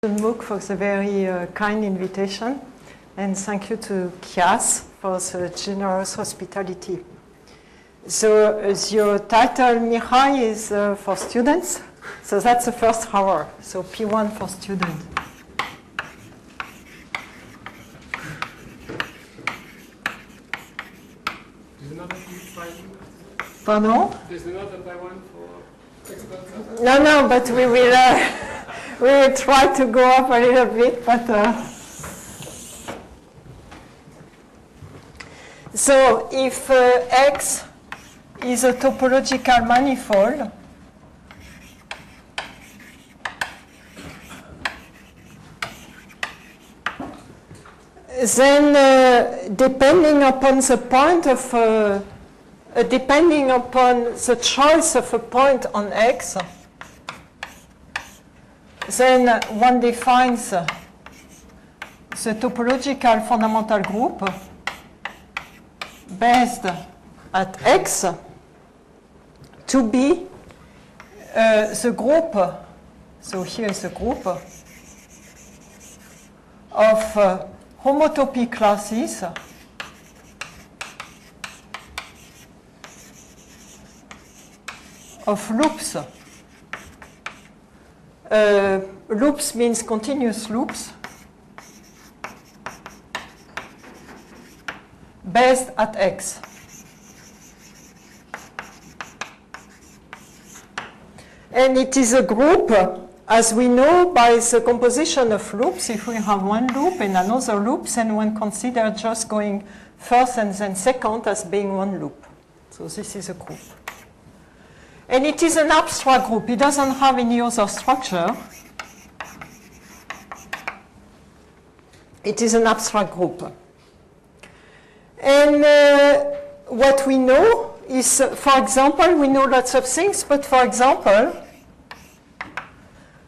MOOC for the very kind invitation, and thank you to Kias for the generous hospitality. So your title, Mihai, is for students, so that's the first hour, so P1 for students. There's another P5? Pardon? There's another P1 for experts? No, but we will try to go up a little bit, but so if X is a topological manifold, then depending upon the point of depending upon the choice of a point on X, then one defines the topological fundamental group based at X to be the group, so here is the group of homotopy classes of loops. Loops means continuous loops based at X. And it is a group, as we know, by the composition of loops. If we have one loop and another loop, then one consider just going first and then second as being one loop. So this is a group. And it is an abstract group. It doesn't have any other structure. It is an abstract group. And what we know is, for example, we know lots of things, but for example,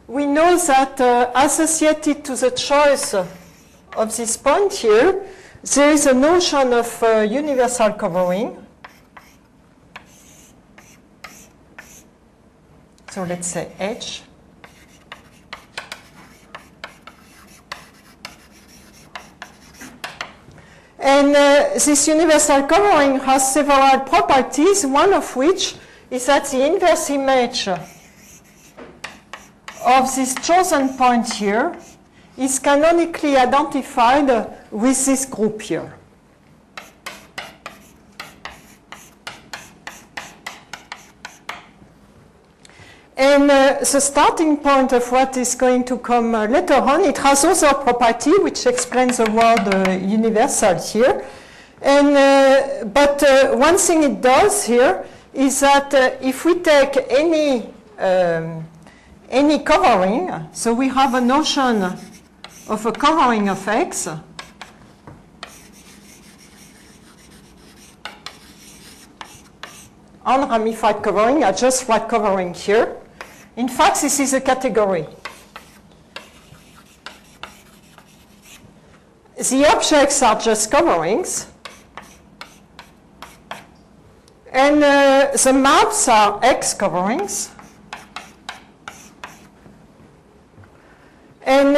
we know that associated to the choice of this point here, there is a notion of universal covering. So let's say H. And this universal covering has several properties, one of which is that the inverse image of this chosen point here is canonically identified with this group here. And the starting point of what is going to come later on, it has also a property which explains the word universal here. And, but one thing it does here is that if we take any covering, so we have a notion of a covering of X, unramified covering, I just write covering here. In fact, this is a category. The objects are just coverings. And the maps are X coverings. And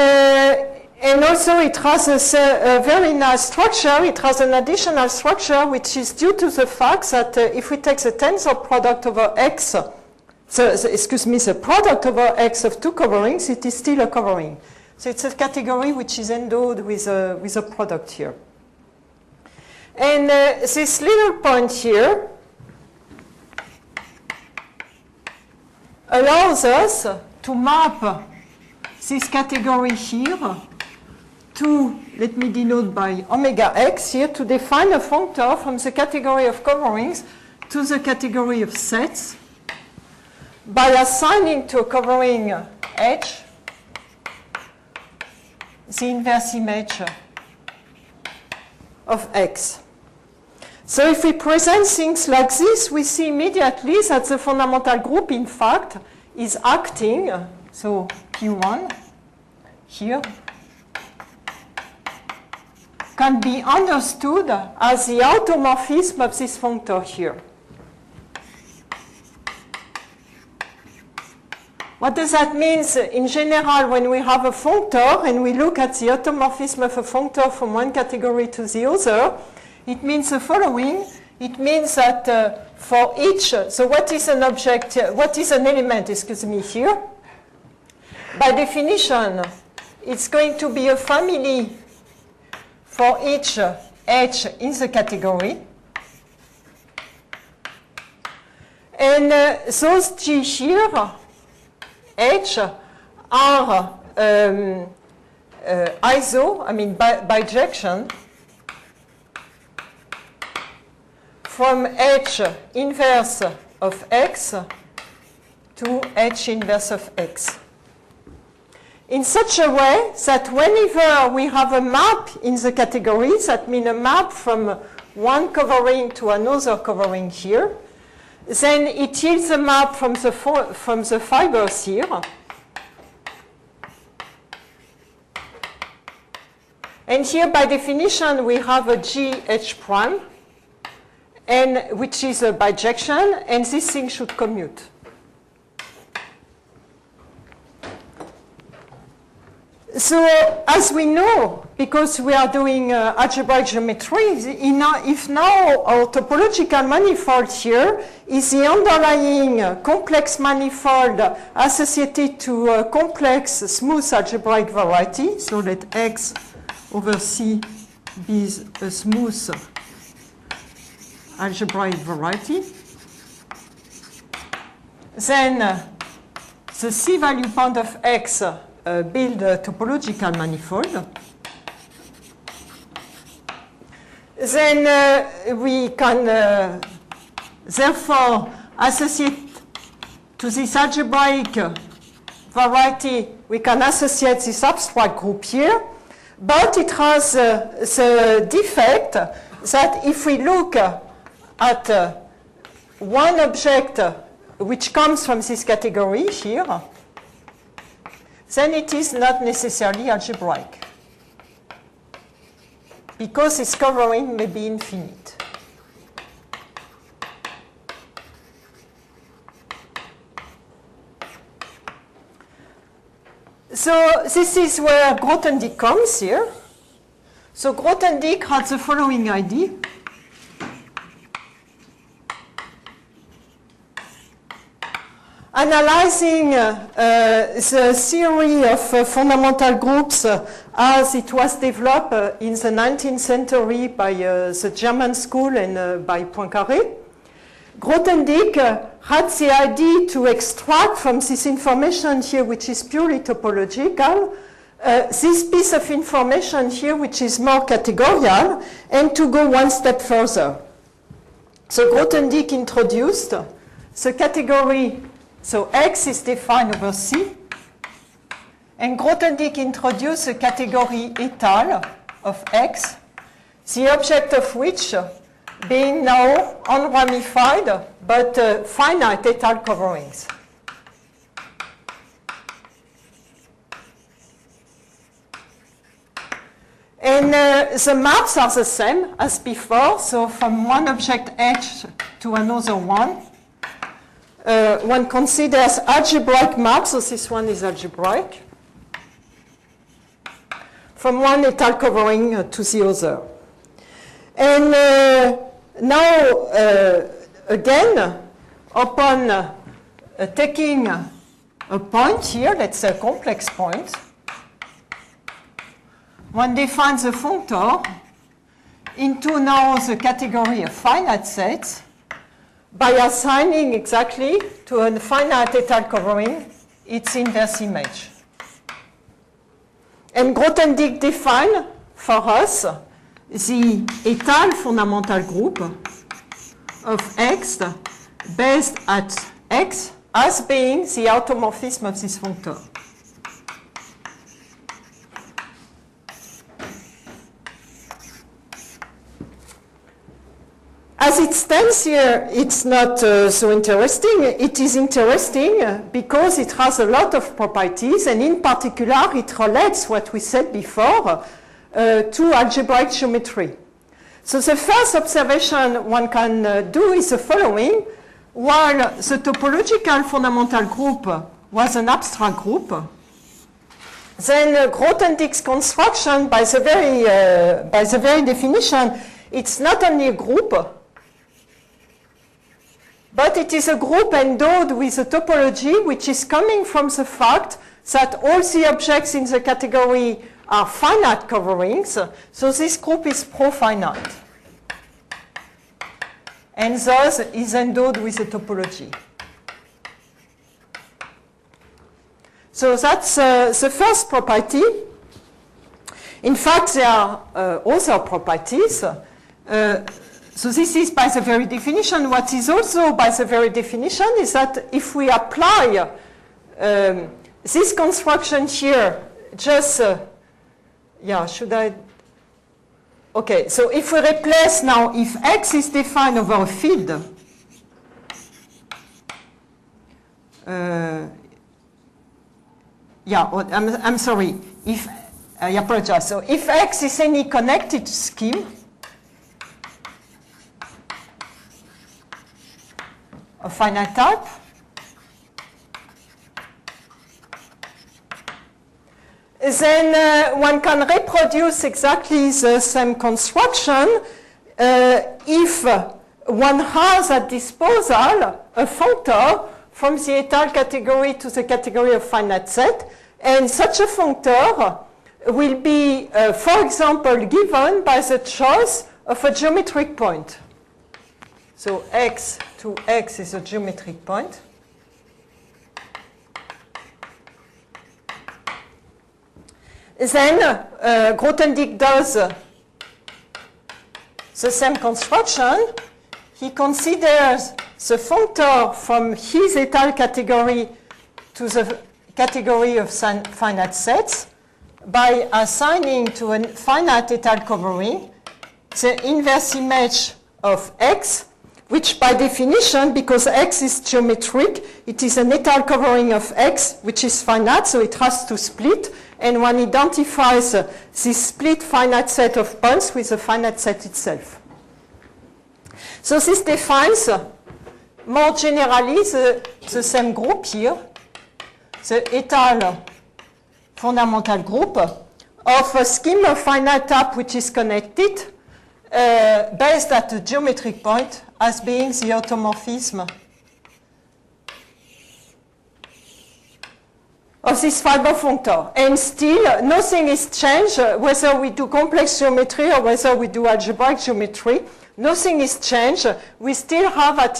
also it has a very nice structure. It has an additional structure which is due to the fact that if we take the tensor product over X, the product over X of two coverings, it is still a covering. So it's a category which is endowed with a product here. And this little point here allows us to map this category here to, let me denote by omega x here, to define a functor from the category of coverings to the category of sets by assigning to a covering H the inverse image of X. So if we present things like this, we see immediately that the fundamental group, in fact, is acting, so P1 here, can be understood as the automorphism of this functor here. What does that mean? In general, when we have a functor and we look at the automorphism of a functor from one category to the other, it means the following. It means that for each, so what is an object, what is an element, excuse me, here? By definition, it's going to be a family for each H in the category. And those G here, H, are iso, I mean bijection, from H inverse of X to H inverse of X. In such a way that whenever we have a map in the categories, that means a map from one covering to another covering here, then it yields a map from the fibers here. And here, by definition, we have a GH prime, and which is a bijection, and this thing should commute. So, as we know, because we are doing algebraic geometry, if now our topological manifold here is the underlying complex manifold associated to a complex smooth algebraic variety, so let X over C be a smooth algebraic variety, then the C value point of X build a topological manifold. Then we can therefore associate to this algebraic variety, we can associate this abstract group here, but it has the defect that if we look at one object which comes from this category here, then it is not necessarily algebraic, because its covering may be infinite. So this is where Grothendieck comes here. So Grothendieck had the following idea. Analyzing the theory of fundamental groups as it was developed in the 19th century by the German school and by Poincaré, Grothendieck had the idea to extract from this information here, which is purely topological, this piece of information here, which is more categorical, and to go one step further. So Grothendieck introduced the category. So X is defined over C, and Grothendieck introduced a category étale of X, the object of which being now unramified but finite étale coverings. And the maps are the same as before, so from one object H to another one. One considers algebraic maps, so this one is algebraic, from one étale covering to the other. And now, again, upon taking a point here, let's say a complex point, one defines a functor into now the category of finite sets, by assigning exactly to a finite étale covering its inverse image. And Grothendieck defined for us the étale fundamental group of X based at X as being the automorphism of this functor. As it stands here, it's not so interesting. It is interesting because it has a lot of properties, and in particular, it relates what we said before to algebraic geometry. So the first observation one can do is the following. While the topological fundamental group was an abstract group, then Grothendieck's construction, by the very definition, it's not only a group, but it is a group endowed with a topology which is coming from the fact that all the objects in the category are finite coverings. So this group is profinite, and thus is endowed with a topology. So that's the first property. In fact, there are other properties. So this is by the very definition. What is also by the very definition is that if we apply this construction here, just, should I? Okay, so if we replace now, if X is defined over a field, I'm sorry. If I apologize. So if X is any connected scheme of finite type, then one can reproduce exactly the same construction if one has at disposal a functor from the étale category to the category of finite set, and such a functor will be, for example, given by the choice of a geometric point. So X to X is a geometric point. Then Grothendieck does the same construction. He considers the functor from his étale category to the category of finite sets by assigning to a finite étale covering the inverse image of X, which by definition, because X is geometric, it is an étale covering of X, which is finite, so it has to split, and one identifies this split finite set of points with the finite set itself. So this defines more generally the same group here, the étale fundamental group of a scheme of finite type which is connected based at a geometric point as being the automorphism of this fiber functor. And still, nothing is changed, whether we do complex geometry or whether we do algebraic geometry. Nothing is changed. We still have at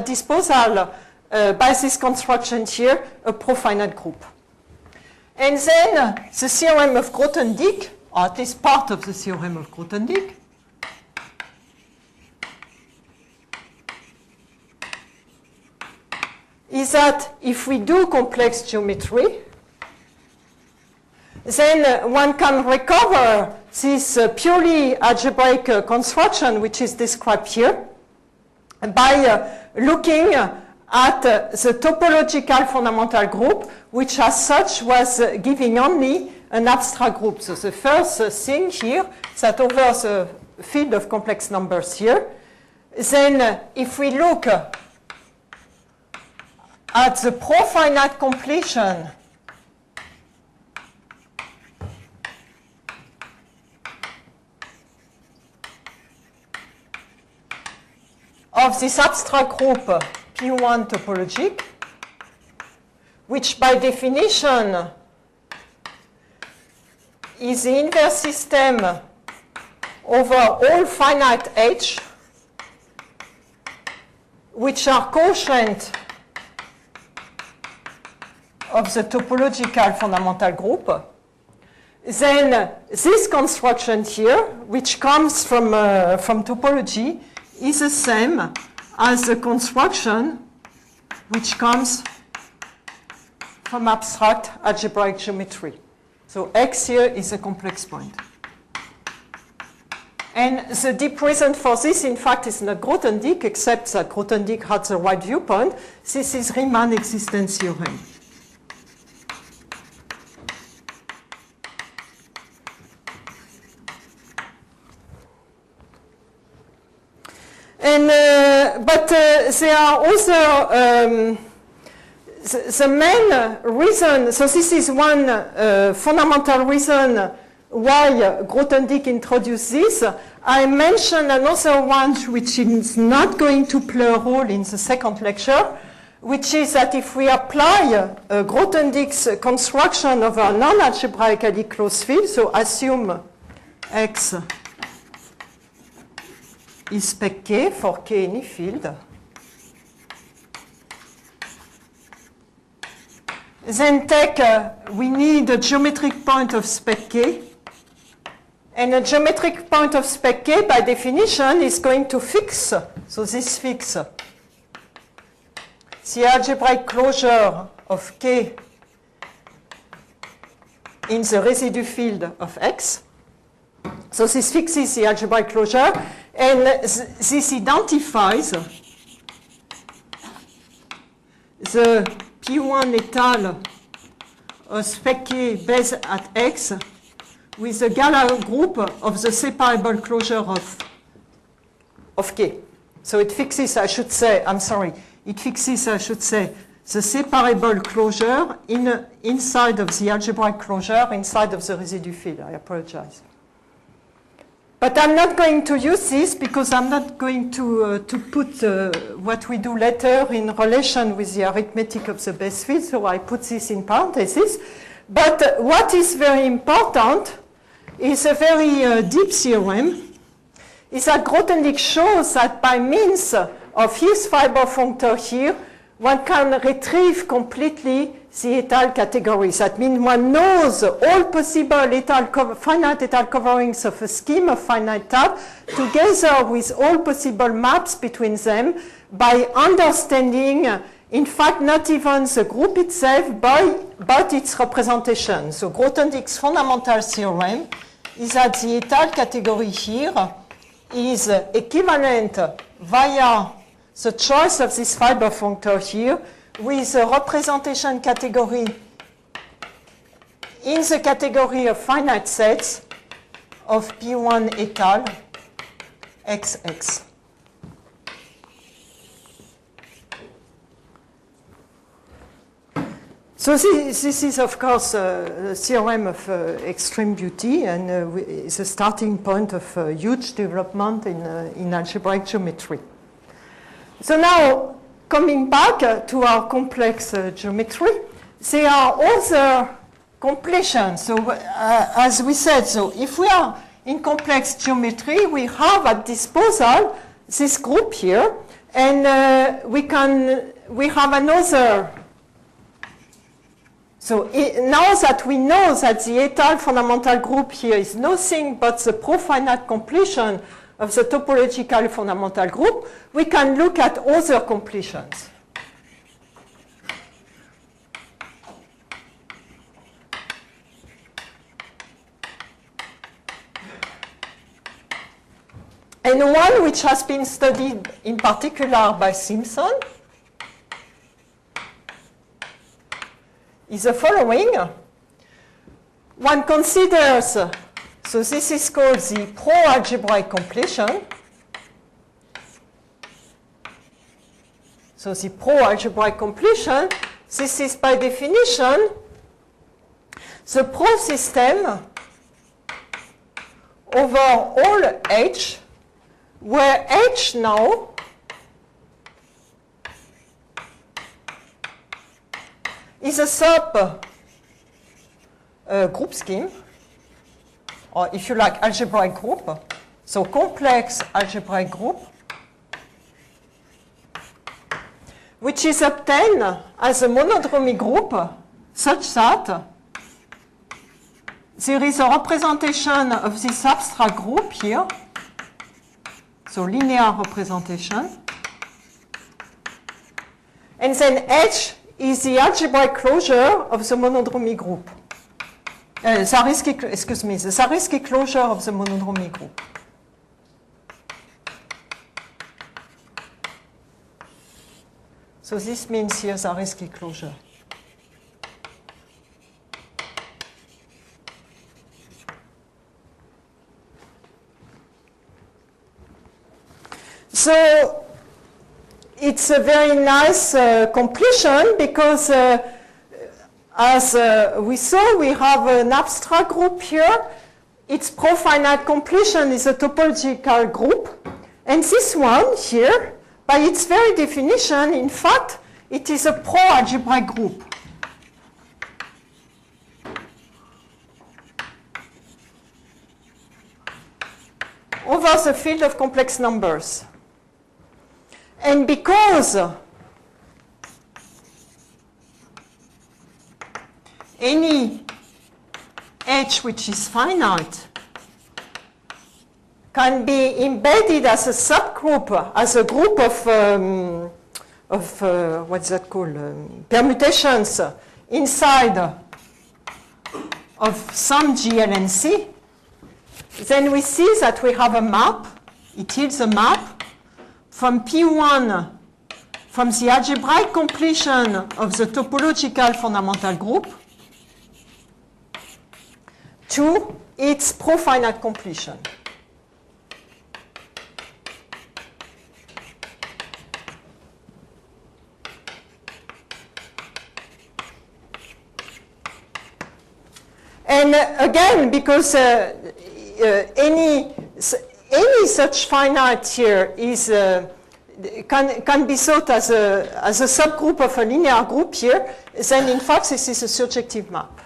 disposal, by this construction here, a profinite group. And then the theorem of Grothendieck, or at least part of the theorem of Grothendieck, is that if we do complex geometry, then one can recover this purely algebraic construction, which is described here, by looking at the topological fundamental group, which as such was giving only an abstract group. So the first thing here is that over the field of complex numbers here, then if we look at the profinite completion of this abstract group P1 topologic, which by definition is the inverse system over all finite H, which are quotient of the topological fundamental group, then this construction here, which comes from topology, is the same as the construction which comes from abstract algebraic geometry. So X here is a complex point. And the deep reason for this, in fact, is not Grothendieck, except that Grothendieck had the right viewpoint. This is Riemann existence theorem. And, but there are also the main reason, so this is one fundamental reason why Grothendieck introduced this. I mentioned another one which is not going to play a role in the second lecture, which is that if we apply Grothendieck's construction of a non-algebraically closed field, so assume X is spec K for K any field, then take, we need a geometric point of spec K, and a geometric point of spec K by definition is going to fix, so this fix the algebraic closure of K in the residue field of X. So this fixes the algebraic closure, and this identifies the P1 étal of spec K based at X with the Galois group of the separable closure of K. So it fixes, I should say, it fixes, I should say, the separable closure inside of the algebraic closure, inside of the residue field. I apologize. But I'm not going to use this because I'm not going to put what we do later in relation with the arithmetic of the base field, so I put this in parentheses. But what is very important is a very deep theorem, is that Grothendieck shows that by means of his fiber functor here, one can retrieve completely the étal categories. That means one knows all possible finite étal coverings of a scheme of finite type together with all possible maps between them by understanding, in fact, not even the group itself, but its representation. So Grothendieck's fundamental theorem is that the étal category here is equivalent via the choice of this fiber functor here with a representation category in the category of finite sets of P1 étal XX. So this is, of course, a theorem of extreme beauty and is a starting point of huge development in algebraic geometry. So now, coming back to our complex geometry, there are other completions. So as we said, so if we are in complex geometry, we have at disposal this group here, and we have another. So now that we know that the étal fundamental group here is nothing but the profinite completion of the topological fundamental group, we can look at other completions. And one which has been studied in particular by Simpson is the following. One considers, so this is called the pro-algebraic completion. So the pro-algebraic completion, this is by definition the pro-system over all H, where H now is a sub group scheme, or if you like, algebraic group, so complex algebraic group, which is obtained as a monodromy group such that there is a representation of this abstract group here, so linear representation, and then H is the algebraic closure of the monodromy group. The Zariski closure of the monodromy group. So this means here Zariski closure. So it's a very nice completion because as we saw, we have an abstract group here. Its pro-finite completion is a topological group. And this one here, by its very definition, in fact, it is a pro-algebraic group. Over the field of complex numbers. And because any H which is finite can be embedded as a subgroup, as a group of what's that called, permutations inside of some GLNC, then we see that we have a map. It yields a map from P1, from the algebraic completion of the topological fundamental group to its pro-finite completion. And again, because any such finite here is can be thought as a subgroup of a linear group here, then in fact this is a surjective map.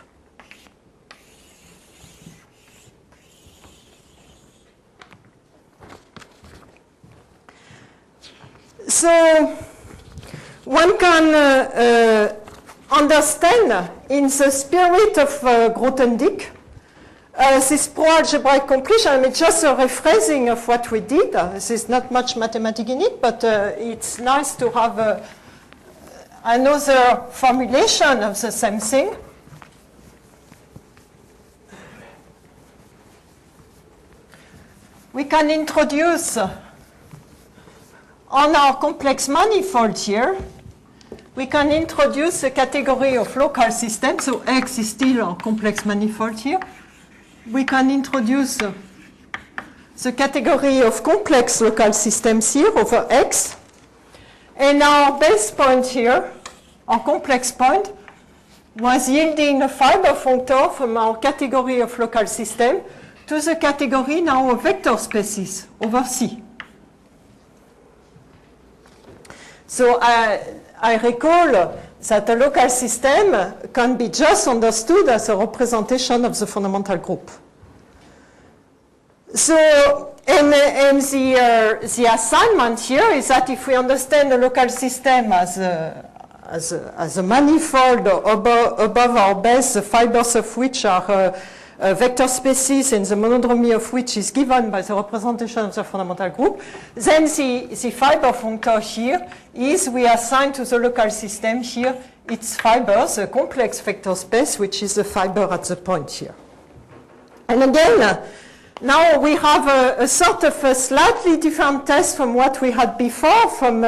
So one can understand in the spirit of Grothendieck this pro-algebraic completion. I mean, just a rephrasing of what we did. There's not much mathematics in it, but it's nice to have another formulation of the same thing. We can introduce on our complex manifold here, we can introduce a category of local systems. So X is still our complex manifold here. We can introduce the category of complex local systems here over X. And our base point here, our complex point, was yielding a fiber functor from our category of local system to the category now of vector spaces over C. So I recall that a local system can be just understood as a representation of the fundamental group. So, and the assignment here is that if we understand a local system as a manifold above our base, the fibers of which are vector spaces and the monodromy of which is given by the representation of the fundamental group, then the fiber functor here is we assign to the local system here its fibers, a complex vector space, which is the fiber at the point here. And again, now we have a sort of a slightly different test from what we had before, from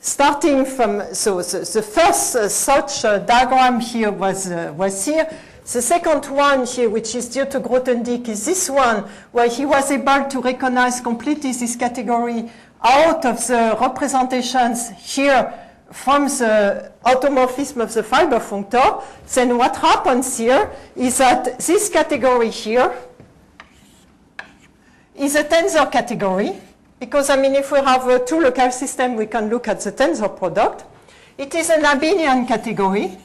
starting from, so the first such diagram here was here. The second one here, which is due to Grothendieck, is this one, where he was able to recognize completely this category out of the representations here from the automorphism of the fiber functor. Then what happens here is that this category here is a tensor category, because, I mean, if we have two local systems, we can look at the tensor product. It is an abelian category.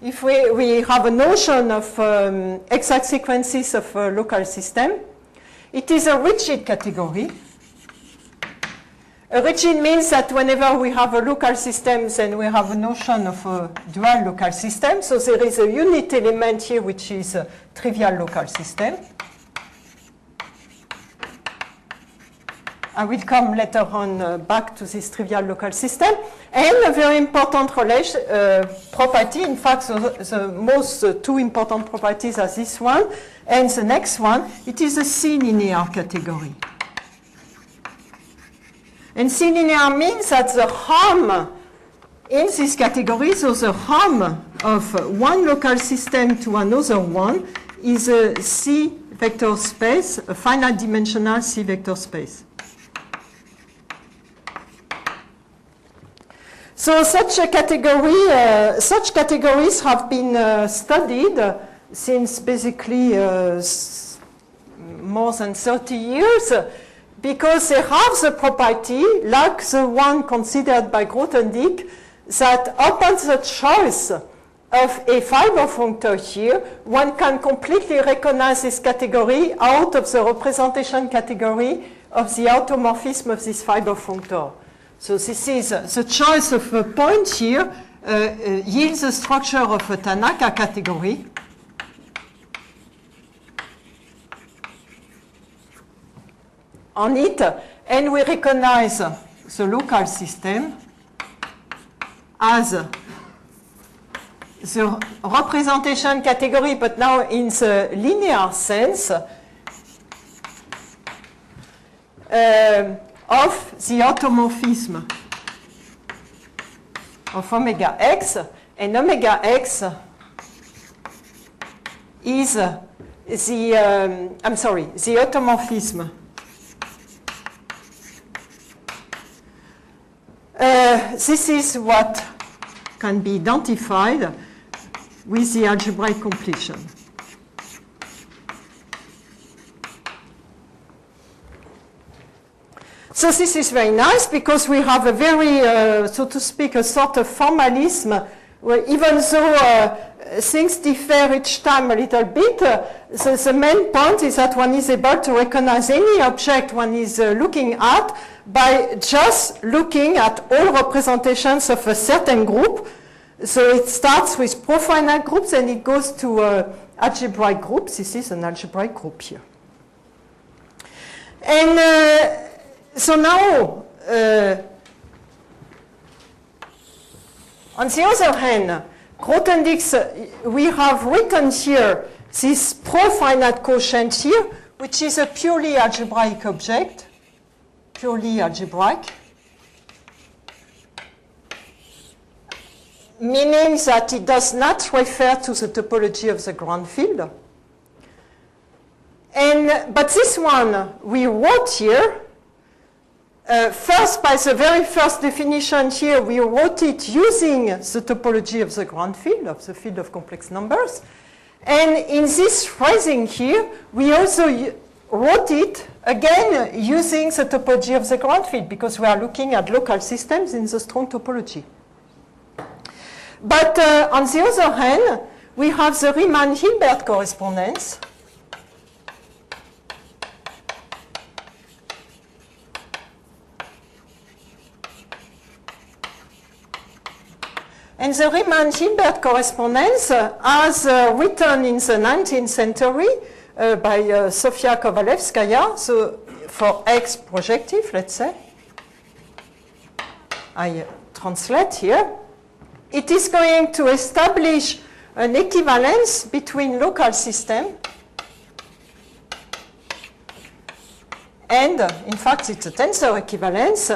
If we have a notion of exact sequences of a local system, it is a rigid category. A rigid means that whenever we have a local system, then we have a notion of a dual local system. So there is a unit element here, which is a trivial local system. I will come later on back to this trivial local system. And a very important property, in fact, the most two important properties are this one and the next one. It is a C-linear category. And C-linear means that the Hom in this category, so the Hom of one local system to another one, is a C vector space, a finite dimensional C vector space. So such categories have been studied since basically more than 30 years because they have the property, like the one considered by Grothendieck, that upon the choice of a fiber functor here, one can completely recognize this category out of the representation category of the automorphism of this fiber functor. So this is the choice of a point here yields the structure of a Tanaka category. On it, and we recognize the local system as the representation category, but now in the linear sense of the automorphism of omega x, and omega x is the automorphism. This is what can be identified with the algebraic completion. So this is very nice because we have a very, so to speak, a sort of formalism where even though things differ each time a little bit, the main point is that one is able to recognize any object one is looking at by just looking at all representations of a certain group. So it starts with profinite groups and it goes to algebraic groups. This is an algebraic group here. And so now, on the other hand, Grothendieck's, we have written here this profinite quotient here, which is a purely algebraic object, purely algebraic, meaning that it does not refer to the topology of the ground field. But this one we wrote here, first by the very first definition here, we wrote it using the topology of the ground field, of the field of complex numbers. And in this phrasing here, we also wrote it again using the topology of the ground field because we are looking at local systems in the strong topology. But on the other hand, we have the Riemann-Hilbert correspondence. And the Riemann-Hilbert correspondence, as written in the 19th century by Sofia Kovalevskaya, so for X projective, let's say, I translate here, it is going to establish an equivalence between local system and, in fact, it's a tensor equivalence,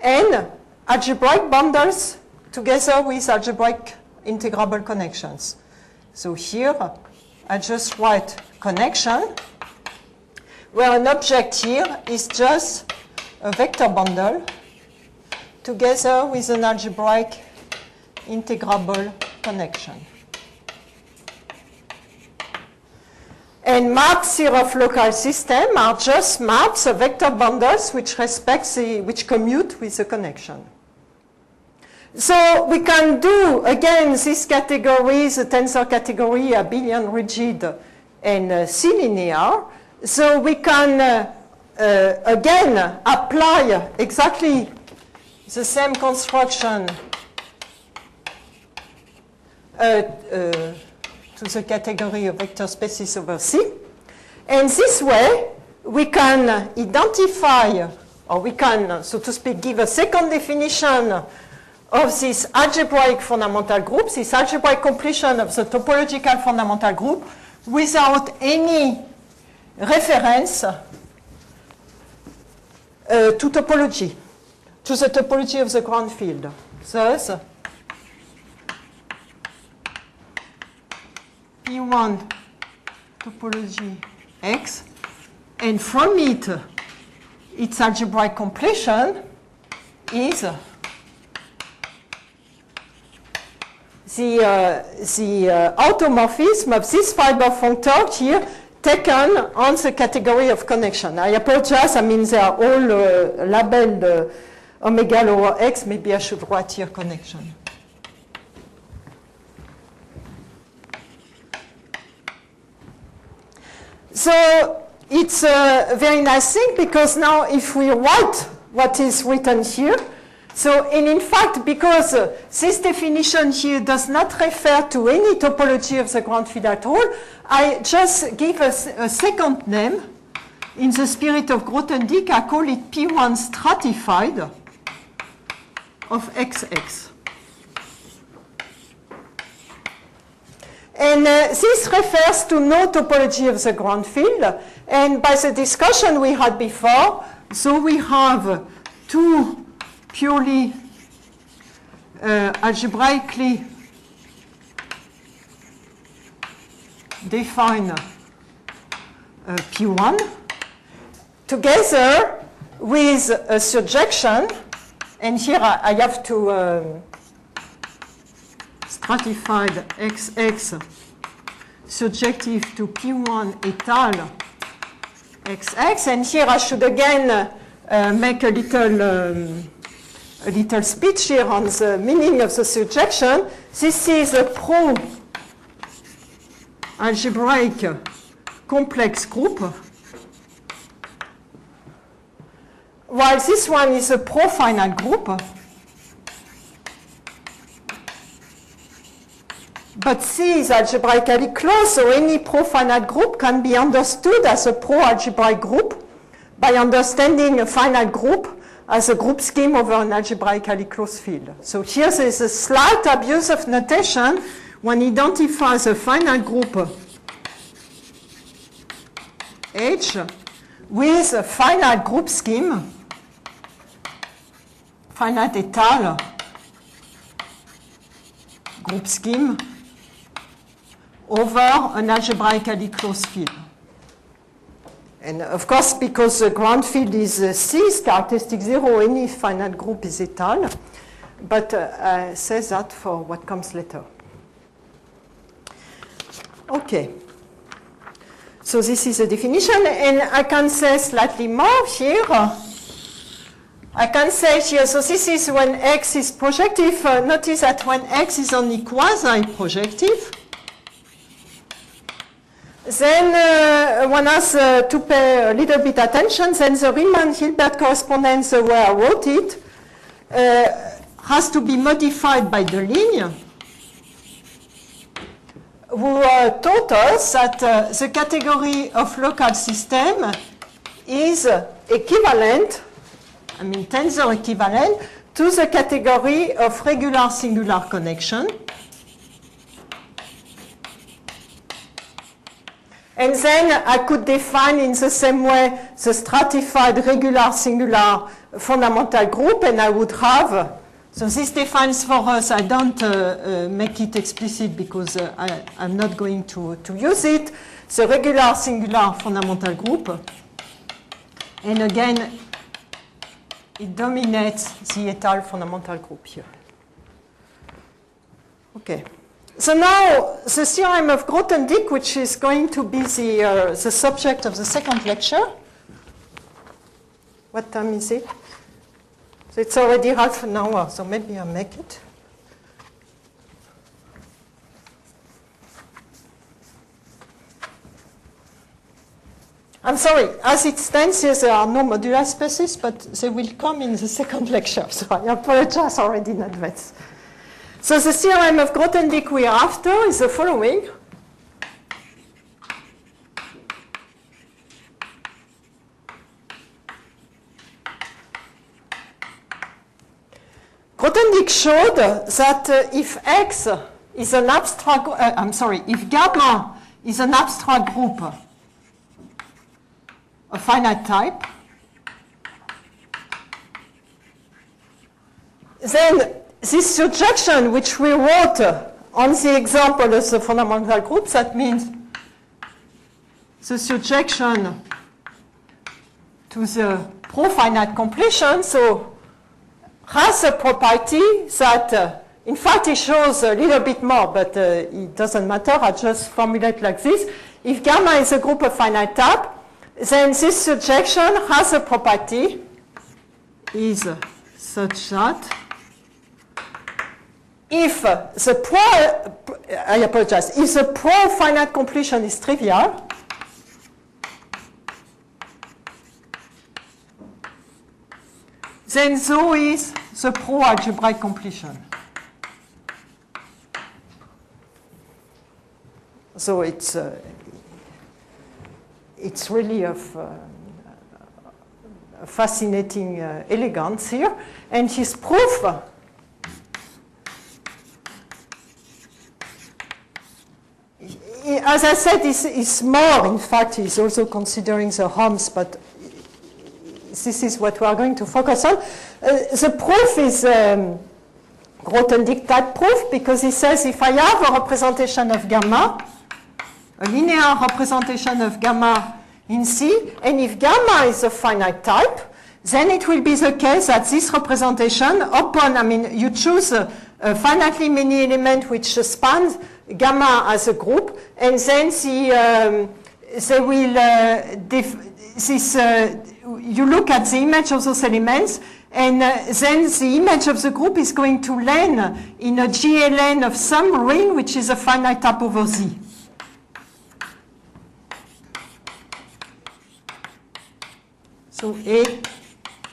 and algebraic bundles together with algebraic integrable connections. So here, I just write connection, where an object here is just a vector bundle together with an algebraic integrable connection. And maps here of local system are just maps of vector bundles which which commute with the connection. So we can do, again, this category, the tensor category, abelian rigid and C-linear. So we can, again, apply exactly the same construction to the category of vector spaces over C. And this way, we can identify, or we can, so to speak, give a second definition of this algebraic fundamental group, this algebraic completion of the topological fundamental group without any reference to topology, to the topology of the ground field. Thus, P1 topology X, and from it, its algebraic completion is the automorphism of this fiber functor here taken on the category of connection. I apologize, I mean they are all labeled omega lower x, maybe I should write here connection. So it's a very nice thing because now if we write what is written here, so and in fact because this definition here does not refer to any topology of the ground field at all, I just give a second name. In the spirit of Grothendieck, I call it P1 stratified of XX. And this refers to no topology of the ground field. And by the discussion we had before, so we have two purely algebraically defined P1 together with a surjection, and here I have to stratified XX surjective to P1 et al. XX, and here I should again make a little speech here on the meaning of the surjection. This is a pro-algebraic complex group, while this one is a pro-finite group. But C is algebraically closed, so any pro-finite group can be understood as a pro-algebraic group by understanding a finite group as a group scheme over an algebraically closed field. So here there is a slight abuse of notation. One identifies a finite group H with a finite group scheme, finite et al. Group scheme over an algebraically closed field. And of course, because the ground field is C, is characteristic 0, any finite group is et al. But I say that for what comes later. Okay. So this is a definition, and I can say slightly more here. I can say here, so this is when X is projective. Notice that when X is only quasi-projective, then one has to pay a little bit attention. Then the Riemann-Hilbert correspondence, the way I wrote it, has to be modified by the linear, who taught us that the category of local system is equivalent, I mean tensor equivalent, to the category of regular singular connection. And then I could define in the same way the stratified regular singular fundamental group, and I would have, so this defines for us, I don't make it explicit because I'm not going to use it, the regular singular fundamental group. And again, it dominates the et al. Fundamental group here. Okay. So now the theorem of Grothendieck, which is going to be the subject of the second lecture. What time is it? So it's already half an hour, so maybe I'll make it. I'm sorry, as it stands here, there are no modular spaces, but they will come in the second lecture, so I apologize already in advance. So the theorem of Grothendieck we are after is the following. Grothendieck showed that if X is an abstract, if gamma is an abstract group of finite type, then this surjection which we wrote on the example of the fundamental groups, that means the surjection to the pro-finite completion, so has a property that In fact, it shows a little bit more, but it doesn't matter. I just formulate like this. If gamma is a group of finite type, then this surjection has a property is such that if the if the pro-finite completion is trivial, then so is the pro-algebraic completion. So it's really of fascinating elegance here. And his proof as I said, is more. In fact, he's also considering the Homs, but this is what we are going to focus on. The proof is Grothendieck type proof, because he says if I have a representation of gamma, a linear representation of gamma in C, and if gamma is a finite type, then it will be the case that this representation upon, I mean, you choose a finitely many element which spans gamma as a group, and then they will, you look at the image of those elements, and then the image of the group is going to land in a GLN of some ring which is a finite type over Z. So A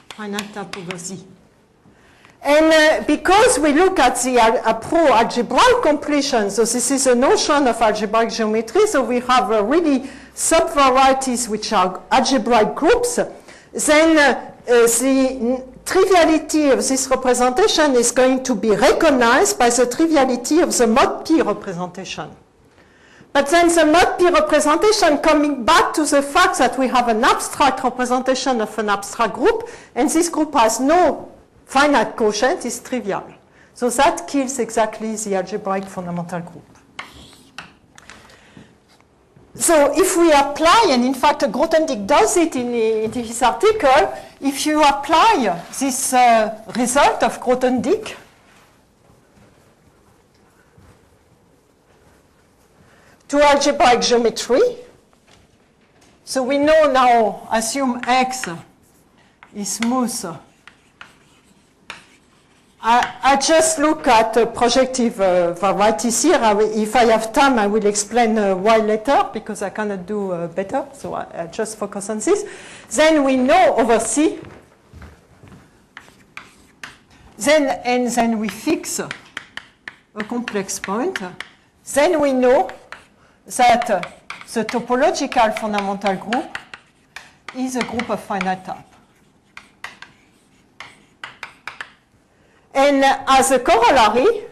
finite type over Z. And because we look at the pro-algebraic completion, so this is a notion of algebraic geometry, so we have really subvarieties which are algebraic groups, then the triviality of this representation is going to be recognized by the triviality of the mod P representation. But then the mod P representation, coming back to the fact that we have an abstract representation of an abstract group, and this group has no finite quotient, is trivial. So that kills exactly the algebraic fundamental group. So if we apply, and in fact Grothendieck does it in his article, if you apply this result of Grothendieck to algebraic geometry, so we know now, assume X is smooth. I just look at projective varieties here. If I have time, I will explain why later, because I cannot do better, so I just focus on this. Then we know over C, then we fix a complex point. Then we know that the topological fundamental group is a group of finite type. And as a corollary,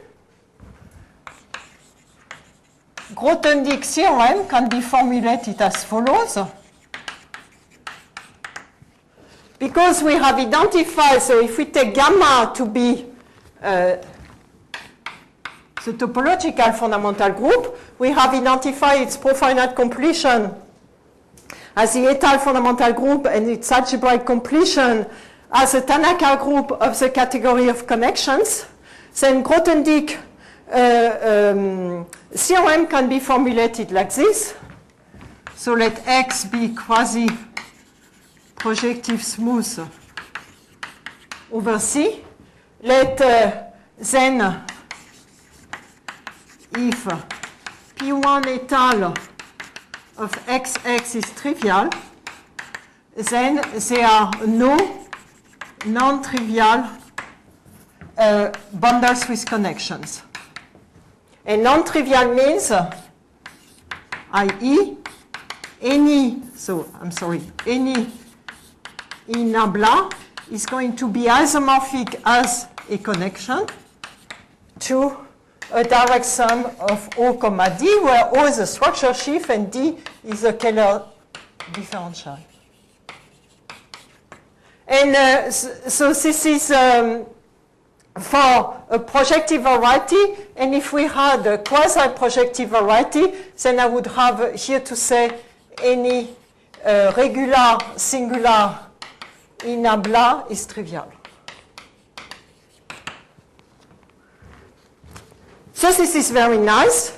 Grothendieck theorem can be formulated as follows. Because we have identified, so if we take gamma to be the topological fundamental group, we have identified its profinite completion as the étale fundamental group and its algebraic completion as a Tanaka group of the category of connections. Then Grothendieck theorem can be formulated like this. So let X be quasi-projective smooth over C. Let then, if P1 étale of XX is trivial, then there are no non-trivial bundles with connections. And non-trivial means, i.e., any nabla is going to be isomorphic as a connection to a direct sum of O, D, where O is a structure sheaf and D is a Kähler differential. And so this is for a projective variety, and if we had a quasi-projective variety, then I would have here to say any regular singular inabla is trivial. So this is very nice,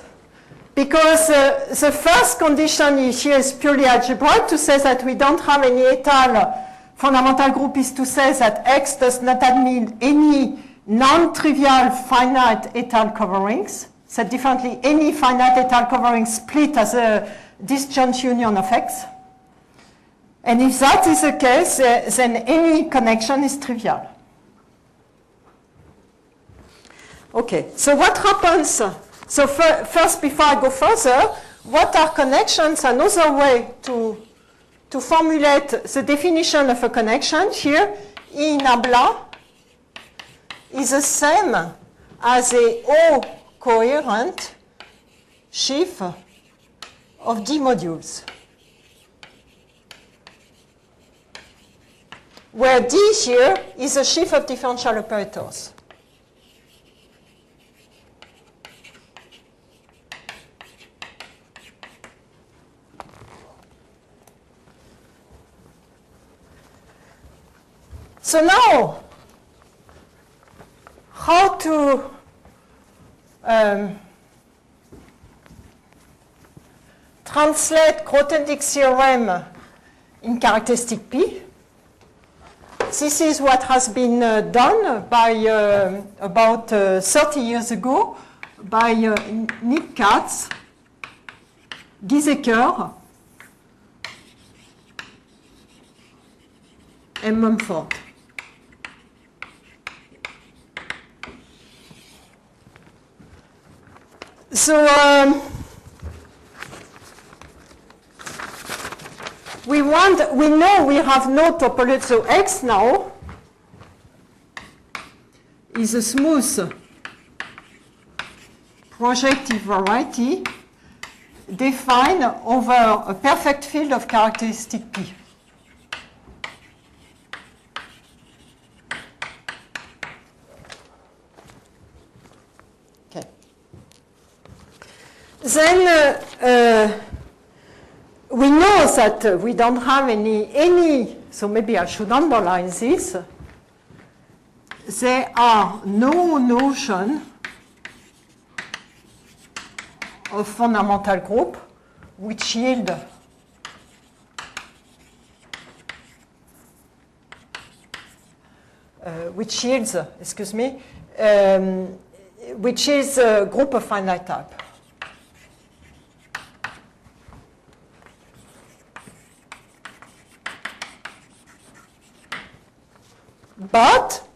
because the first condition here is purely algebraic, to say that we don't have any étal fundamental group is to say that X does not admit any non-trivial finite étal coverings. Said differently, any finite étal covering split as a disjoint union of X. And if that is the case, then any connection is trivial. Okay, so what happens? So first, before I go further, what are connections? Another way to formulate the definition of a connection here in Nabla is the same as a O coherent sheaf of D modules, where D here is a sheaf of differential operators. So now, how to translate Grothendieck's theorem in characteristic P? This is what has been done by about 30 years ago by Nick Katz, Giesecker, and Mumford. So we know we have no topology. So X now is a smooth projective variety defined over a perfect field of characteristic P. Then we know that we don't have any, so maybe I should underline this. There are no notion of fundamental group which yield which is a group of finite type. But,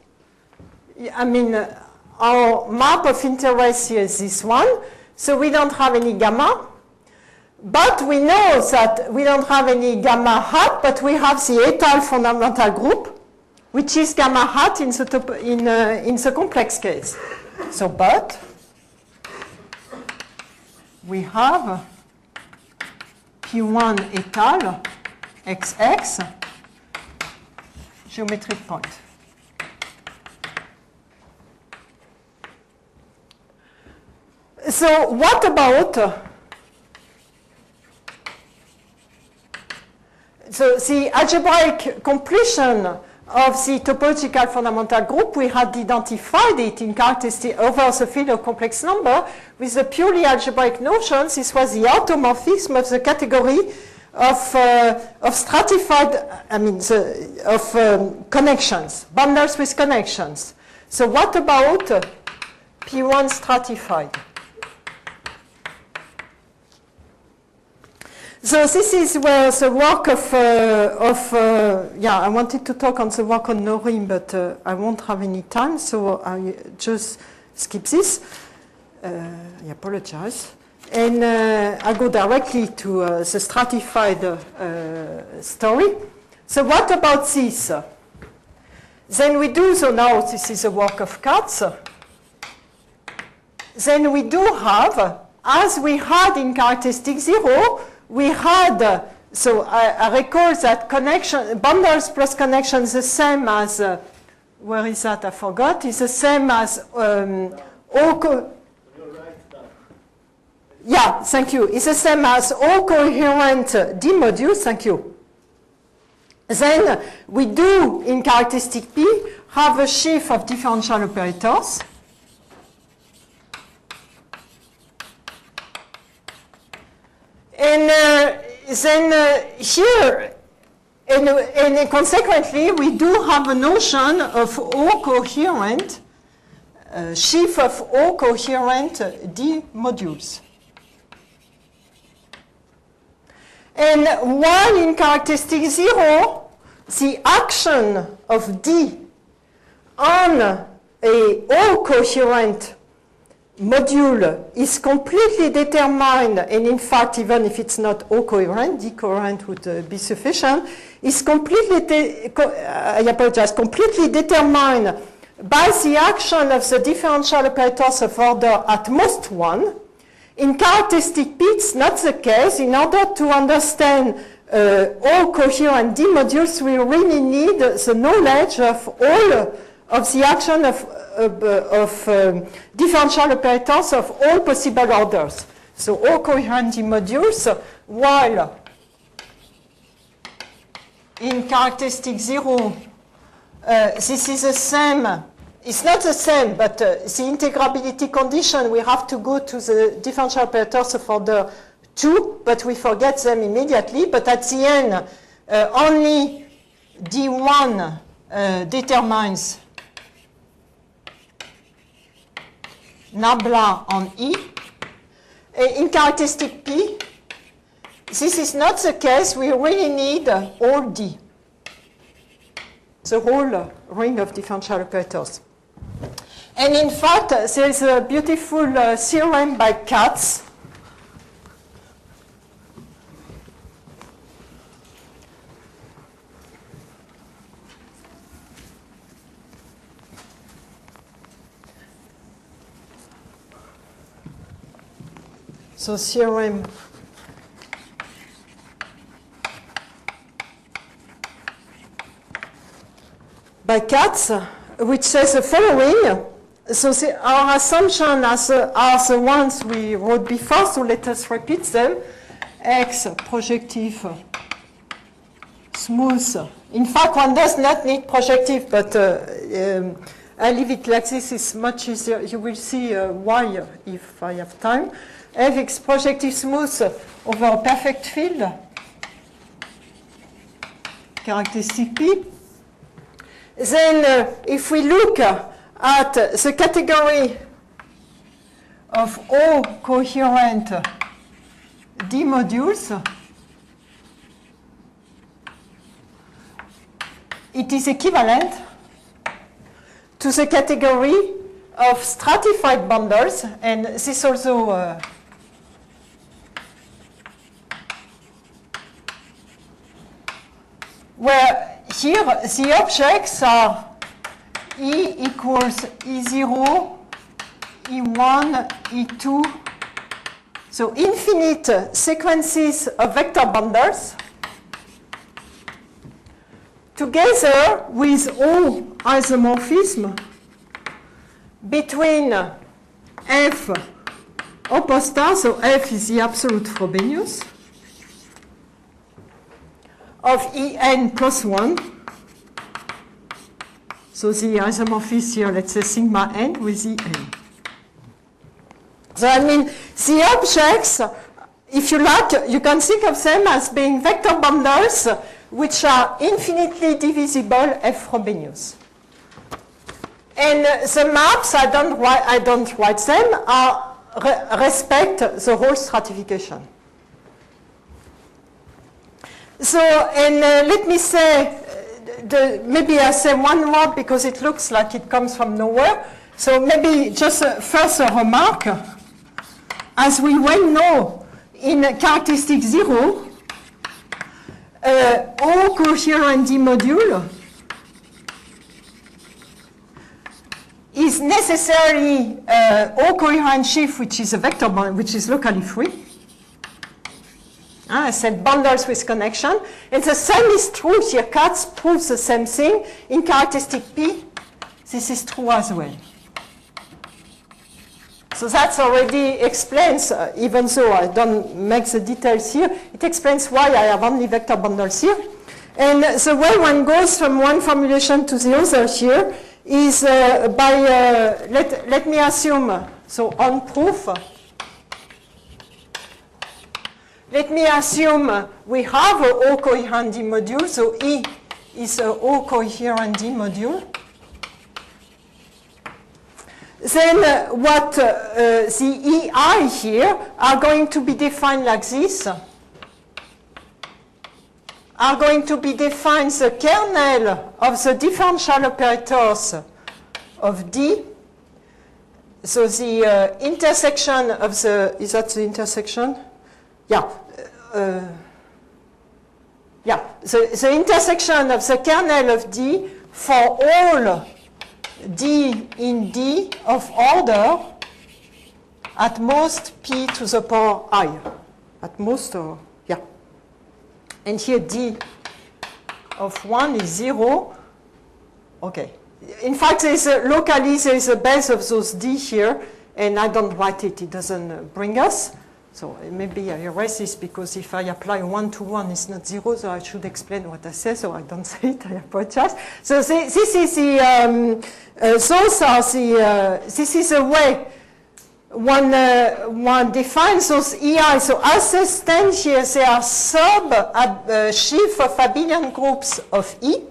I mean, our map of interest here is this one, so we don't have any gamma. But we know that we don't have any gamma hat, but we have the étal fundamental group, which is gamma hat in the complex case. So, but we have P1 étal XX geometric point. So what about so the algebraic completion of the topological fundamental group? We had identified it in characteristic over the field of complex number with the purely algebraic notions. This was the automorphism of the category of stratified, connections, bundles with connections. So what about P1 stratified? So this is where the work I wanted to talk on the work on Norim, but I won't have any time, so I just skip this. I apologize. And I go directly to the stratified story. So what about this? Then we do, so now this is the work of Katz. Then we do have, as we had in characteristic 0, we had, so I recall that connection, bundles plus connections the same as, where is that? I forgot. It's the same as yeah, thank you. It's the same as all coherent D modules, thank you. Then we do, in characteristic P, have a sheaf of differential operators. And then here, and consequently, we do have a notion of O-coherent, sheaf of O-coherent D modules. And while in characteristic 0, the action of D on a O-coherent module is completely determined, and in fact, even if it's not O-coherent, D-coherent would be sufficient, is completely, completely determined by the action of the differential operators of order at most 1. In characteristic P, it's not the case. In order to understand all coherent D modules, we really need the knowledge of all of the action of differential operators of all possible orders. So all coherent D modules, while in characteristic 0, this is the same. It's not the same, but the integrability condition, we have to go to the differential operators of order 2, but we forget them immediately. But at the end, only D1 determines nabla on E. In characteristic P, this is not the case. We really need all D, the whole ring of differential operators. And in fact, there is a beautiful theorem by Katz. So theorem by Katz, which says the following. So our assumptions are the ones we wrote before, so let us repeat them. X projective smooth. In fact, one does not need projective, but I leave it like this. It's much easier. You will see why if I have time. Fx projective smooth over a perfect field, characteristic P. Then if we look at the category of all coherent D modules, it is equivalent to the category of stratified bundles, and this also where here the objects are E equals E0, E1, E2, so infinite sequences of vector bundles together with O isomorphism between F opposta, so F is the absolute Frobenius, of En plus 1. So the isomorphism here, let's say sigma n with the n. So I mean, the objects, if you like, you can think of them as being vector bundles which are infinitely divisible F Frobenius. And the maps, I don't write them, respect the whole stratification. So, and let me say, maybe I say one word because it looks like it comes from nowhere. So maybe just first a remark. As we well know, in characteristic 0, all coherent D module is necessarily all coherent sheaf, which is a vector bundle, which is locally free. I said bundles with connection. And the same is true here. Katz proves the same thing. In characteristic P, this is true as well. So that already explains, even though I don't make the details here, it explains why I have only vector bundles here. And the way one goes from one formulation to the other here is by, let me assume, so on proof, let me assume we have a O-coherent D module, so E is a O-coherent D module. Then what the EI here are going to be defined like this. Are going to be defined the kernel of the differential operators of D. So the intersection of the, is that the intersection? Yeah. Yeah, the intersection of the kernel of D for all D in D of order at most P to the power I. At most, or, yeah. And here D of 1 is 0. Okay. In fact, locally there is a base of those D here, and I don't write it. It doesn't bring us. So maybe I erase this because if I apply 1 to 1, it's not 0, so I should explain what I say, so I don't say it, I apologize. So this is the, those are the, this is the way one defines those EI. So as they stand here, they are sub-sheaf of abelian groups of E.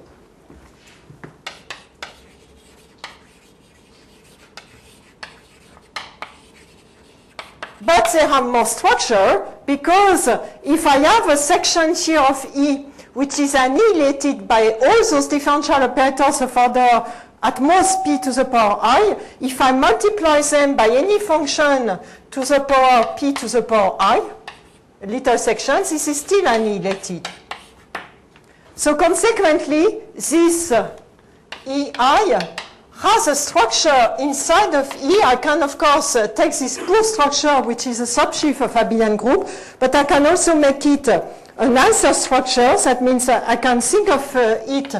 But they have more structure because if I have a section here of E which is annihilated by all those differential operators of order at most P to the power I, if I multiply them by any function to the power P to the power I, little sections, this is still annihilated. So consequently, this EI has a structure inside of E. I can, of course, take this pure structure, which is a subsheaf of abelian group, but I can also make it a nicer structure. That means I can think of it,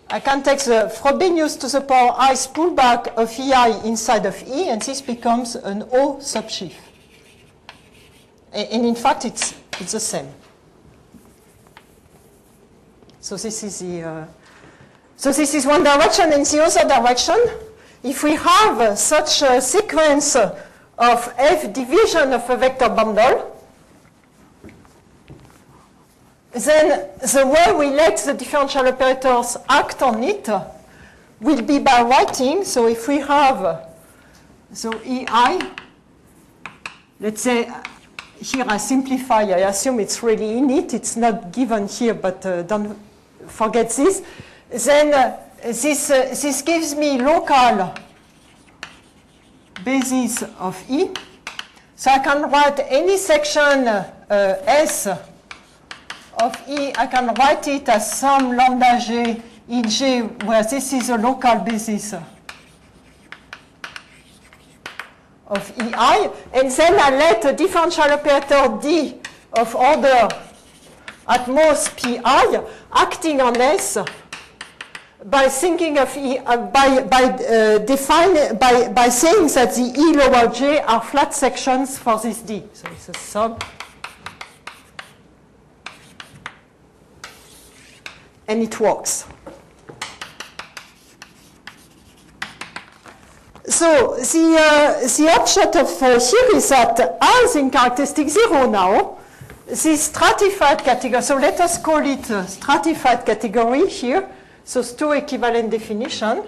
I can take the Frobenius to the power I spoolback of EI inside of E, and this becomes an O subsheaf. And in fact, it's the same. So this is the... So this is one direction, and the other direction, if we have such a sequence of F division of a vector bundle, then the way we let the differential operators act on it will be by writing. So if we have, so EI, let's say, here I simplify, I assume it's really in it, it's not given here, but don't forget this. Then this gives me local basis of E. So I can write any section S of E, I can write it as some lambda J in J, where this is a local basis of EI. And then I let a differential operator D of order at most Pi acting on S by thinking of E, by saying that the E lower J are flat sections for this D. So it's a sub. And it works. So the upshot of here is that as in characteristic 0 now, this stratified category, so let us call it stratified category here. So it's two equivalent definitions.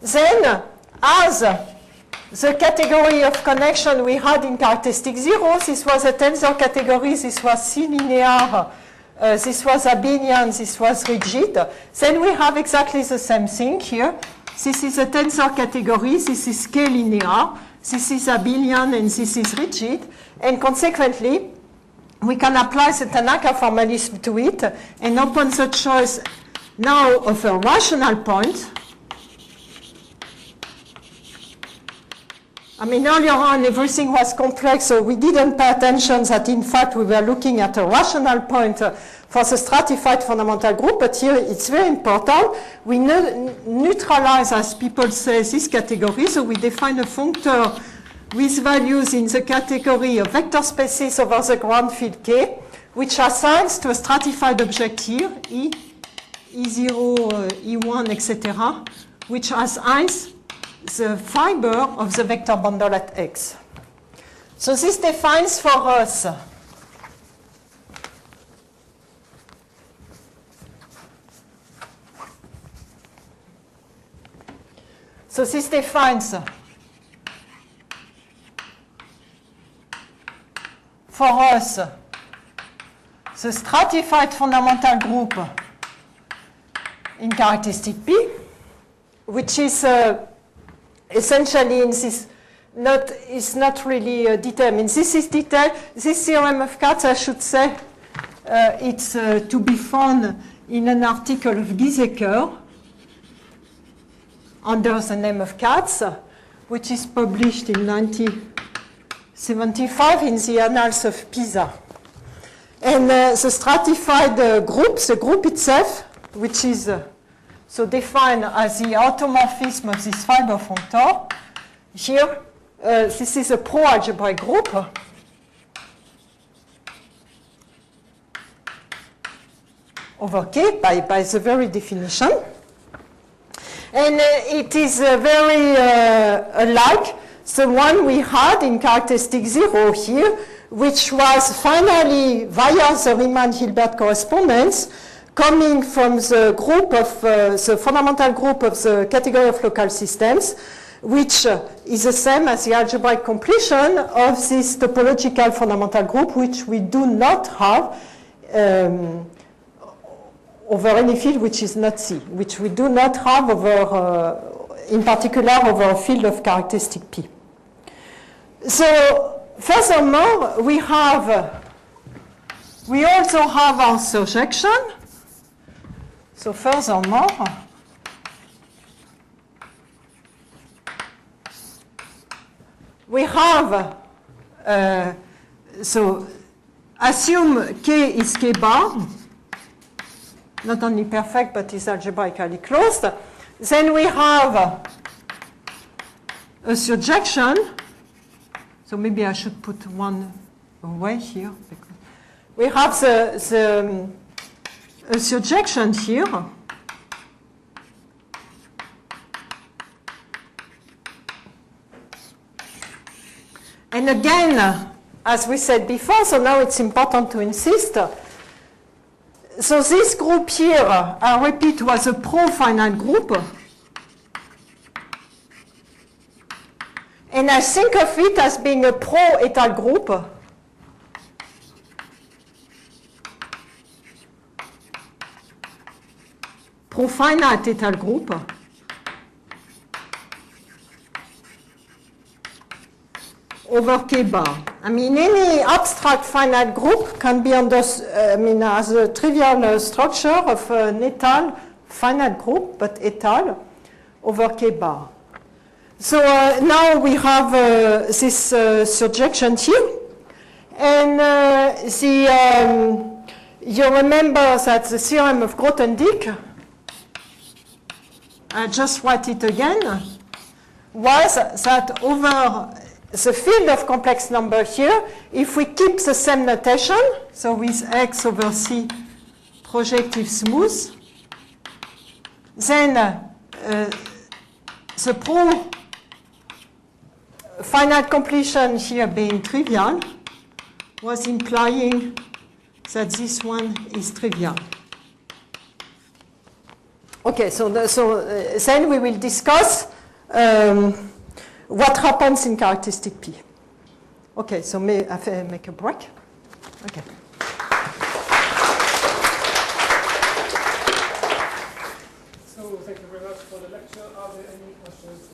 Then, as the category of connection we had in characteristic 0, this was a tensor category, this was C-linear, this was abelian, this was rigid. Then we have exactly the same thing here. This is a tensor category, this is K-linear, this is abelian, and this is rigid. And consequently, we can apply the Tanaka formalism to it and open the choice now of a rational point. I mean, earlier on everything was complex, so we didn't pay attention that in fact we were looking at a rational point for the stratified fundamental group, but here it's very important. We neutralize, as people say, this category, so we define a functor with values in the category of vector spaces over the ground field K, which assigns to a stratified object here, E, E0, E1, etc., which assigns the fiber of the vector bundle at X. So this defines for us for us the stratified fundamental group in characteristic P, which is essentially in this is not really determined. This is detailed. This theorem of Katz, I should say, it's to be found in an article of Giesecker under the name of Katz, which is published in 1975 in the Annals of Pisa. And the stratified group, the group itself, which is so defined as the automorphism of this fiber functor. Here, this is a pro-algebraic group. Over K by the very definition. And it is very alike the one we had in characteristic 0 here, which was finally via the Riemann-Hilbert correspondence coming from the group of the fundamental group of the category of local systems, which is the same as the algebraic completion of this topological fundamental group, which we do not have over any field which is not C, which we do not have over, in particular, over a field of characteristic P. So, furthermore, we also have our surjection. So, furthermore, we have, so assume K is K bar, not only perfect, but is algebraically closed. Then we have a surjection. So maybe I should put one away here. Because we have a surjection here. And again, as we said before, so now it's important to insist. So this group here, I repeat, was a pro-finite group. And I think of it as being a pro-étal group. Pro-finite étal group. Over K bar. I mean, any abstract finite group can be as a trivial structure of an étal finite group, but étal over K bar. So now we have this surjection here. And you remember that the theorem of Grothendieck, I just write it again, was that over the field of complex number here, if we keep the same notation, so with X over C projective smooth, then the finite completion here being trivial was implying that this one is trivial. Okay, so then we will discuss what happens in characteristic P. Okay, so may I make a break? Okay. So thank you very much for the lecture. Are there any questions?